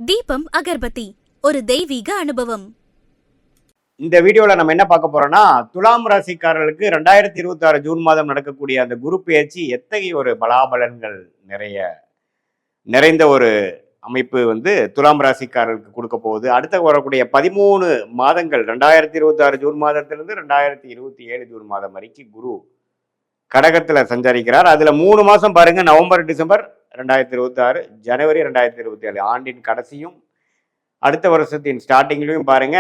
தீபம் அகர்பத்தி ஒரு தெய்வீக அனுபவம். இந்த வீடியோல நம்ம என்ன பார்க்க போறோம்னா, துலாம் ராசிக்காரர்களுக்கு 2026 ஜூன் மாதம் நடக்கக்கூடிய அந்த குரு பெயர்ச்சி எத்தகைய ஒரு பலாபலன்கள் நிறைந்த ஒரு அமைப்பு துலாம் ராசிக்காரர்களுக்கு கொடுக்க போகுது. அடுத்த வரக்கூடிய 13 மாதங்கள் 2026 ஜூன் மாதத்திலிருந்து 2027 ஜூன் மாதம் வரைக்கும் குரு கடகத்துல சஞ்சரிக்கிறார். அதுல 3 மாசம் பாருங்க, நவம்பர் டிசம்பர் 2026, ஜனவரி 2027, ஆண்டின் கடைசியும் அடுத்த வருஷத்தின் ஸ்டார்டிங்லையும் பாருங்க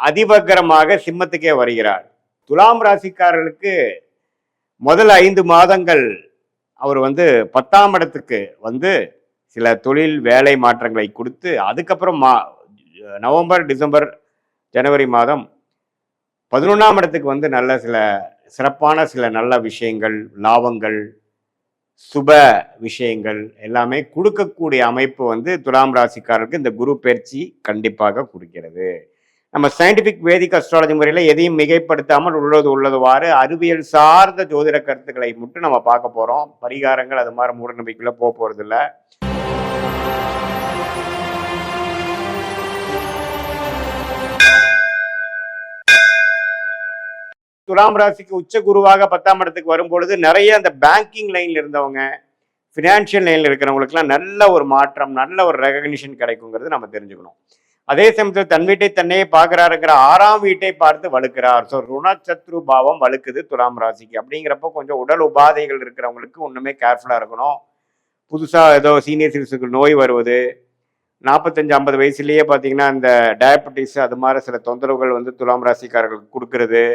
அதிபகரமாக சிம்மத்துக்கே வருகிறார். துலாம் ராசிக்காரர்களுக்கு முதல் 5 மாதங்கள் அவர் 10ஆம் இடத்துக்கு சில தொழில் வேலை மாற்றங்களை கொடுத்து, அதுக்கப்புறம் நவம்பர் டிசம்பர் ஜனவரி மாதம் 11ஆம் இடத்துக்கு நல்ல சில சிறப்பான சில நல்ல விஷயங்கள், லாபங்கள், சுப விஷயங்கள் எல்லாமே கொடுக்கக்கூடிய அமைப்பு துலாம் ராசிக்காரருக்கு இந்த குரு பயிற்சி கண்டிப்பாக கொடுக்கிறது. நம்ம சயின்டிபிக் வேதிக் அஸ்ட்ராலஜி முறையில் எதையும் மிகைப்படுத்தாமல் உள்ளதுவாறு அறிவியல் சார்ந்த ஜோதிட கருத்துக்களை மட்டும் நம்ம பார்க்க போறோம். பரிகாரங்கள் அது மாதிரி மூட நம்பிக்கைக்குள்ள போறது இல்லை. துலாம் ராசிக்கு உச்ச குருவாக 10ஆம் இடத்துக்கு வரும்பொழுது நிறைய அந்த பேங்கிங் லைன்ல இருந்தவங்க, ஃபினான்ஷியல் லைன்ல இருக்கிறவங்களுக்குலாம் நல்ல ஒரு மாற்றம், நல்ல ஒரு ரெகக்னிஷன் கிடைக்குங்கிறது நம்ம தெரிஞ்சுக்கணும். அதே சமயத்தில் தன் வீட்டை தன்னையே பார்க்கிறாருங்கிற 6ஆம் வீட்டை பார்த்து வலுக்கிறார். ஸோ ருணச்சத்ரு பாவம் வலுக்குது துலாம் ராசிக்கு. அப்படிங்கிறப்போ கொஞ்சம் உடல் உபாதைகள் இருக்கிறவங்களுக்கு ஒன்றுமே கேர்ஃபுல்லாக இருக்கணும். புதுசாக ஏதோ சீனியர் சிட்டிசனுக்கு நோய் வருவது, 45-50 வயசுலேயே பார்த்தீங்கன்னா இந்த டயபெட்டிஸ் அது மாதிரி சில தொந்தரவுகள் துலாம் ராசிக்காரர்களுக்கு கொடுக்கறது.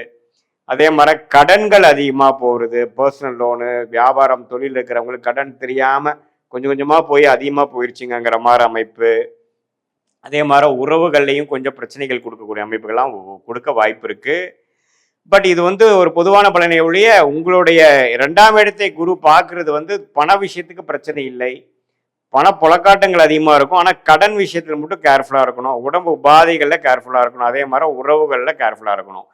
அதே மாதிரி கடன்கள் அதிகமாக போகிறது, பர்சனல் லோனு, வியாபாரம், தொழில் இருக்கிறவங்களுக்கு கடன் தெரியாமல் கொஞ்சம் கொஞ்சமாக போய் அதிகமாக போயிடுச்சுங்கிற மாதிரி அமைப்பு. அதே மாதிரி உறவுகள்லையும் கொஞ்சம் பிரச்சனைகள் கொடுக்கக்கூடிய அமைப்புகள்லாம் கொடுக்க வாய்ப்பு இருக்கு. பட் இது ஒரு பொதுவான பலனை ஒழிய உங்களுடைய 2ஆம் இடத்தை குரு பார்க்கறது பண விஷயத்துக்கு பிரச்சனை இல்லை. பண புழக்காட்டங்கள் அதிகமாக இருக்கும். ஆனால் கடன் விஷயத்தில் மட்டும் கேர்ஃபுல்லாக இருக்கணும். உடம்பு உபாதைகளில் கேர்ஃபுல்லாக இருக்கணும். அதே மாதிரி உறவுகளில் கேர்ஃபுல்லாக இருக்கணும்.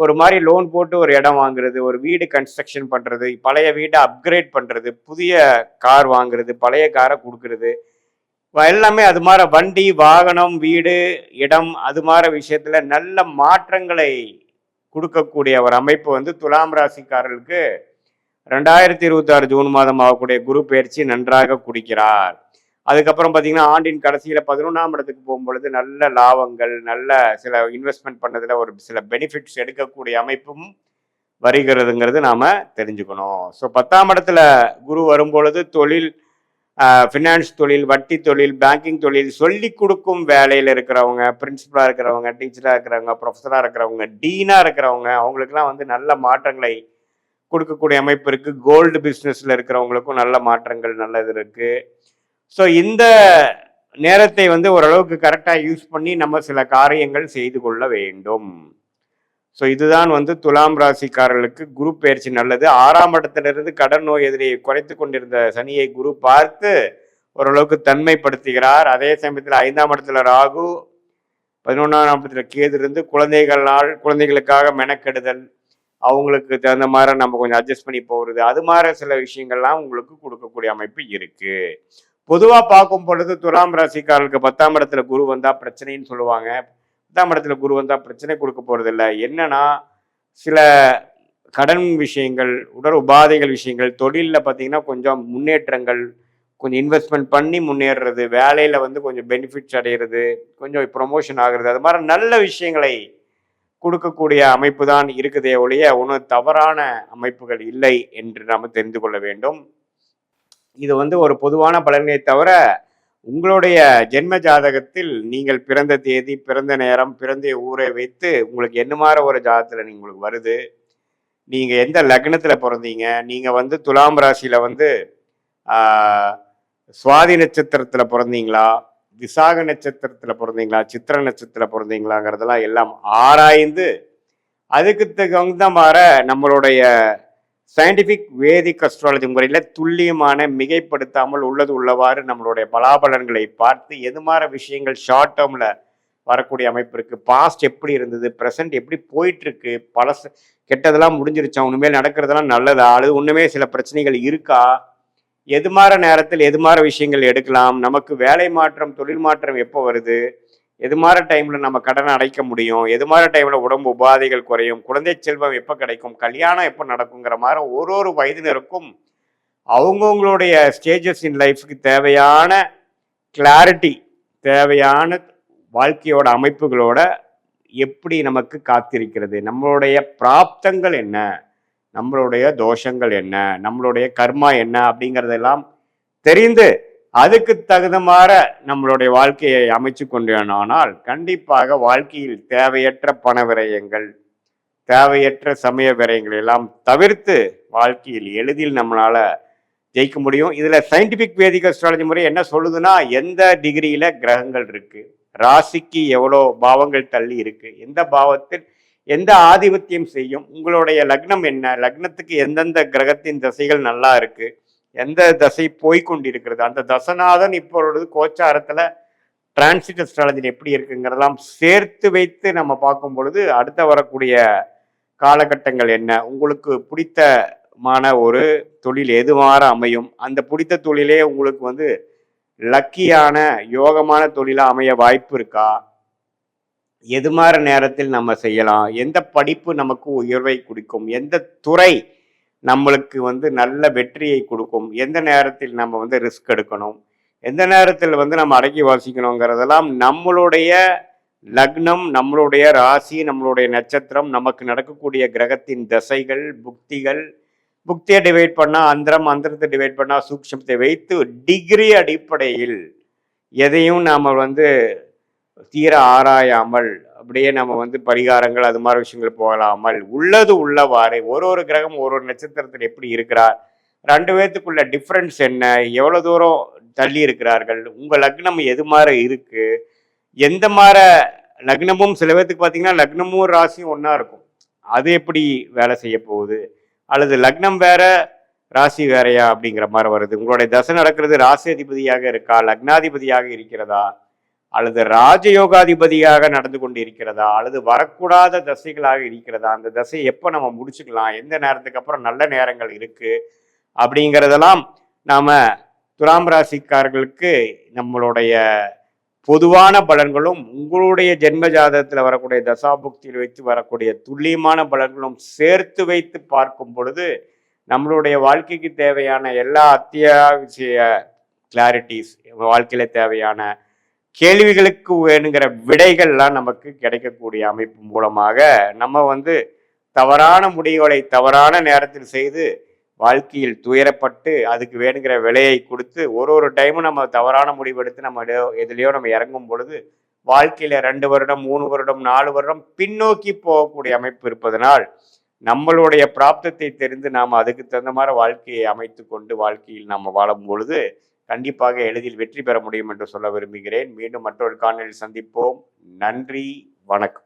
ஒரு மாதிரி லோன் போட்டு ஒரு இடம் வாங்குறது, ஒரு வீடு கன்ஸ்ட்ரக்ஷன் பண்ணுறது, பழைய வீட்டை அப்கிரேட் பண்ணுறது, புதிய கார் வாங்குறது, பழைய காரை கொடுக்கறது, எல்லாமே அது மாதிரி வண்டி, வாகனம், வீடு, இடம் அது மாதிரி விஷயத்துல நல்ல மாற்றங்களை கொடுக்கக்கூடிய ஒரு அமைப்பு துலாம் ராசிக்காரர்களுக்கு 2026 ஜூன் மாதம் ஆகக்கூடிய குரு பயிற்சி நன்றாக குடிக்கிறார். அதுக்கப்புறம் பார்த்தீங்கன்னா ஆண்டின் கடைசியில் 11ஆம் இடத்துக்கு போகும்பொழுது நல்ல லாபங்கள், நல்ல சில இன்வெஸ்ட்மெண்ட் பண்ணதில் ஒரு சில பெனிஃபிட்ஸ் எடுக்கக்கூடிய அமைப்பும் வருகிறதுங்கிறது நாம் தெரிஞ்சுக்கணும். ஸோ 10ஆம் இடத்துல குரு வரும்பொழுது தொழில், ஃபினான்ஸ் தொழில், வட்டி தொழில், பேங்கிங் தொழில், சொல்லி கொடுக்கும் வேலையில் இருக்கிறவங்க, பிரின்சிபலாக இருக்கிறவங்க, டீச்சராக இருக்கிறவங்க, ப்ரொஃபஸராக இருக்கிறவங்க, டீனாக இருக்கிறவங்க, அவங்களுக்குலாம் நல்ல மாற்றங்களை கொடுக்கக்கூடிய அமைப்பு இருக்குது. கோல்டு பிஸ்னஸில் இருக்கிறவங்களுக்கும் நல்ல மாற்றங்கள், நல்ல இது இருக்குது. ஸோ இந்த நேரத்தை ஓரளவுக்கு கரெக்டாக யூஸ் பண்ணி நம்ம சில காரியங்கள் செய்து கொள்ள வேண்டும். ஸோ இதுதான் துலாம் ராசிக்காரர்களுக்கு குரு பயிற்சி நல்லது. 6ஆம் இடத்திலிருந்து கடன் நோய் எதிரியை குறைத்து கொண்டிருந்த சனியை குரு பார்த்து ஓரளவுக்கு தன்மைப்படுத்துகிறார். அதே சமயத்தில் 5ஆம் இடத்துல ராகு, 11ஆம் இடத்துல கேது இருந்து குழந்தைகளுக்காக மெனக்கெடுதல், அவங்களுக்கு தகுந்த மாதிரி நம்ம கொஞ்சம் அட்ஜஸ்ட் பண்ணி போகிறது, அது மாதிரி சில விஷயங்கள்லாம் உங்களுக்கு கொடுக்கக்கூடிய அமைப்பு இருக்கு. பொதுவாக பார்க்கும் பொழுது துலாம் ராசிக்காரர்களுக்கு 10ஆம் இடத்துல குரு வந்தா பிரச்சனைன்னு சொல்லுவாங்க. 10ஆம் இடத்துல குரு வந்தா பிரச்சனை கொடுக்க போறது இல்லை. என்னன்னா சில கடன் விஷயங்கள், உடல் உபாதைகள் விஷயங்கள், தொழிலில் பார்த்தீங்கன்னா கொஞ்சம் முன்னேற்றங்கள், கொஞ்சம் இன்வெஸ்ட்மெண்ட் பண்ணி முன்னேறுறது, வேலையில் கொஞ்சம் பெனிஃபிட்ஸ் அடைகிறது, கொஞ்சம் ப்ரொமோஷன் ஆகுறது, அது மாதிரி நல்ல விஷயங்களை கொடுக்கக்கூடிய அமைப்பு தான் இருக்குதே ஒழிய ஒன்றும் தவறான அமைப்புகள் இல்லை என்று நாம் தெரிந்து கொள்ள வேண்டும். இது ஒரு பொதுவான பலனை தவிர உங்களுடைய ஜென்ம ஜாதகத்தில் நீங்கள் பிறந்த தேதி, பிறந்த நேரம், பிறந்த ஊரை வைத்து உங்களுக்கு என்ன மாதிரி ஒரு ஜாதகத்தில் உங்களுக்கு வருது, நீங்கள் எந்த லக்னத்தில் பிறந்தீங்க, நீங்கள் துலாம் ராசியில் சுவாதி நட்சத்திரத்தில் பிறந்தீங்களா, விசாக நட்சத்திரத்தில் பிறந்தீங்களா, சித்திர நட்சத்திரத்தில் பிறந்தீங்களாங்கிறதெல்லாம் எல்லாம் ஆராய்ந்து அதுக்கு தகுந்த மாதிரி நம்மளுடைய சயின்டிபிக் வேதிக் அஸ்ட்ராலஜி முறையில் துல்லியமான, மிகைப்படுத்தாமல் உள்ளவாறு நம்மளுடைய பலாபலன்களை பார்த்து எது மாதிரி விஷயங்கள் ஷார்ட் டேர்மில் வரக்கூடிய அமைப்பு இருக்குது, பாஸ்ட் எப்படி இருந்தது, ப்ரெசன்ட் எப்படி போயிட்டுருக்கு, கெட்டதெல்லாம் முடிஞ்சிருச்சா, உண்மையில் நடக்கிறதெல்லாம் நல்லதா, அல்லது ஒன்றுமே சில பிரச்சனைகள் இருக்கா, எதுமாற நேரத்தில் எதுமாற விஷயங்கள் எடுக்கலாம், நமக்கு வேலை மாற்றம் தொழில் மாற்றம் எப்போ வருது, எதுமாற டைமில் நம்ம கடனை அடைக்க முடியும், எதுமாற டைமில் உடம்பு உபாதைகள் குறையும், குழந்தை செல்வம் எப்போ கிடைக்கும், கல்யாணம் எப்போ நடக்குங்கிற மாதிரி ஒரு ஒரு வயதினருக்கும் அவங்கவுங்களுடைய ஸ்டேஜஸ் இன் லைஃப்க்கு தேவையான கிளாரிட்டி, தேவையான வாழ்க்கையோட அமைப்புகளோட எப்படி நமக்கு காத்திருக்கிறது, நம்மளுடைய பிராப்தங்கள் என்ன, நம்மளுடைய தோஷங்கள் என்ன, நம்மளுடைய கர்மா என்ன அப்படிங்கிறதெல்லாம் தெரிந்து அதுக்கு தகுந்தமாற நம்மளுடைய வாழ்க்கையை அமைச்சு கொண்டேனானால் கண்டிப்பாக வாழ்க்கையில் தேவையற்ற பண விரயங்கள், தேவையற்ற சமய விரயங்கள் எல்லாம் தவிர்த்து வாழ்க்கையில் எளிதில் நம்மளால ஜெயிக்க முடியும். இதுல சயின்டிபிக் வேதிக் அஸ்ட்ராலஜி முறை என்ன சொல்லுதுன்னா, எந்த டிகிரியில கிரகங்கள் இருக்கு, ராசிக்கு எவ்வளோ பாவங்கள் தள்ளி இருக்கு, எந்த பாவத்தில் எந்த ஆதிபத்தியம் செய்யும், உங்களுடைய லக்னம் என்ன, லக்னத்துக்கு எந்தெந்த கிரகத்தின் திசைகள் நல்லா இருக்கு, எந்த தசை போய்கொண்டிருக்கிறது, அந்த தசநாதன் இப்பொழுது கோச்சாரத்துல டிரான்சிட் அஸ்ட்ராலஜி எப்படி இருக்குங்கிறதெல்லாம் சேர்த்து வைத்து நம்ம பார்க்கும் பொழுது அடுத்த வரக்கூடிய காலகட்டங்கள் என்ன, உங்களுக்கு பிடித்தமான ஒரு தொழில் எதுவாற அமையும், அந்த பிடித்த தொழிலே உங்களுக்கு லக்கியான யோகமான தொழிலாக அமைய வாய்ப்பு இருக்கா, எது மாதிரி நேரத்தில் நம்ம செய்யலாம், எந்த படிப்பு நமக்கு உயர்வை கொடுக்கும், எந்த துறை நம்மளுக்கு நல்ல வெற்றியை கொடுக்கும், எந்த நேரத்தில் நம்ம ரிஸ்க் எடுக்கணும், எந்த நேரத்தில் நம்ம அடக்கி வாசிக்கணுங்கிறதெல்லாம் நம்மளுடைய லக்னம், நம்மளுடைய ராசி, நம்மளுடைய நட்சத்திரம், நமக்கு நடக்கக்கூடிய கிரகத்தின் தசைகள், புக்திகள், புக்தியை டிவைட் பண்ணால் அந்தரம், அந்தரத்தை டிவைட் பண்ணால் சூக்ஷமத்தை வைத்து டிகிரி அடிப்படையில் எதையும் நாம் தீர ஆராயாமல் அப்படியே நம்ம பரிகாரங்கள் அது மாதிரி விஷயங்கள் போகலாமல் உள்ளது உள்ளவாறு ஒரு கிரகம் ஒரு நட்சத்திரத்தில் எப்படி இருக்கிறார், ரெண்டு பேர்த்துக்குள்ள டிஃப்ரென்ஸ் என்ன, எவ்வளோ தூரம் தள்ளி இருக்கிறார்கள், உங்கள் லக்னம் எது மாதிரி இருக்கு, எந்த மாதிரி லக்னமும் சில பேர்த்துக்கு பார்த்தீங்கன்னா லக்னமும் ராசியும் ஒன்றா இருக்கும், அது எப்படி வேலை செய்ய போகுது, அல்லது லக்னம் வேற ராசி வேறையா அப்படிங்கிற மாதிரி வருது, உங்களுடைய தசை நடக்கிறது ராசி அதிபதியாக இருக்கா, லக்னாதிபதியாக இருக்கிறதா, அல்லது ராஜயோகாதிபதியாக நடந்து கொண்டு இருக்கிறதா, அல்லது வரக்கூடாத தசைகளாக இருக்கிறதா, அந்த தசை எப்போ நம்ம முடிச்சுக்கலாம், எந்த நேரத்துக்கு அப்புறம் நல்ல நேரங்கள் இருக்கு அப்படிங்கிறதெல்லாம் நாம துலாம் ராசிக்காரர்களுக்கு நம்மளுடைய பொதுவான பலன்களும் உங்களுடைய ஜென்ம ஜாதகத்தில் வரக்கூடிய தசாபுக்தியில் வைத்து வரக்கூடிய துல்லியமான பலன்களும் சேர்த்து வைத்து பார்க்கும் பொழுது நம்மளுடைய வாழ்க்கைக்கு தேவையான எல்லா அத்தியாவசிய கிளாரிட்டிஸ், வாழ்க்கையில தேவையான கேள்விகளுக்கு வேணுங்கிற விடைகள்லாம் நமக்கு கிடைக்கக்கூடிய அமைப்பு மூலமாக நம்ம தவறான முடிவுகளை தவறான நேரத்தில் செய்து வாழ்க்கையில் துயரப்பட்டு அதுக்கு வேணுங்கிற விலையை கொடுத்து ஒரு டைமும் நம்ம தவறான முடிவெடுத்து நம்ம எதுலையோ நம்ம இறங்கும் பொழுது வாழ்க்கையில 2 வருடம் 3 வருடம் 4 வருடம் பின்னோக்கி போகக்கூடிய அமைப்பு இருப்பதனால் நம்மளுடைய பிராப்தத்தை தெரிந்து நாம் அதுக்கு தகுந்த மாதிரி வாழ்க்கையை அமைத்து கொண்டு வாழ்க்கையில் நாம் வாழும் பொழுது கண்டிப்பாக எளிதில் வெற்றி பெற முடியும் என்று சொல்ல விரும்புகிறேன். மீண்டும் மற்றொரு காணொளியில் சந்திப்போம். நன்றி, வணக்கம்.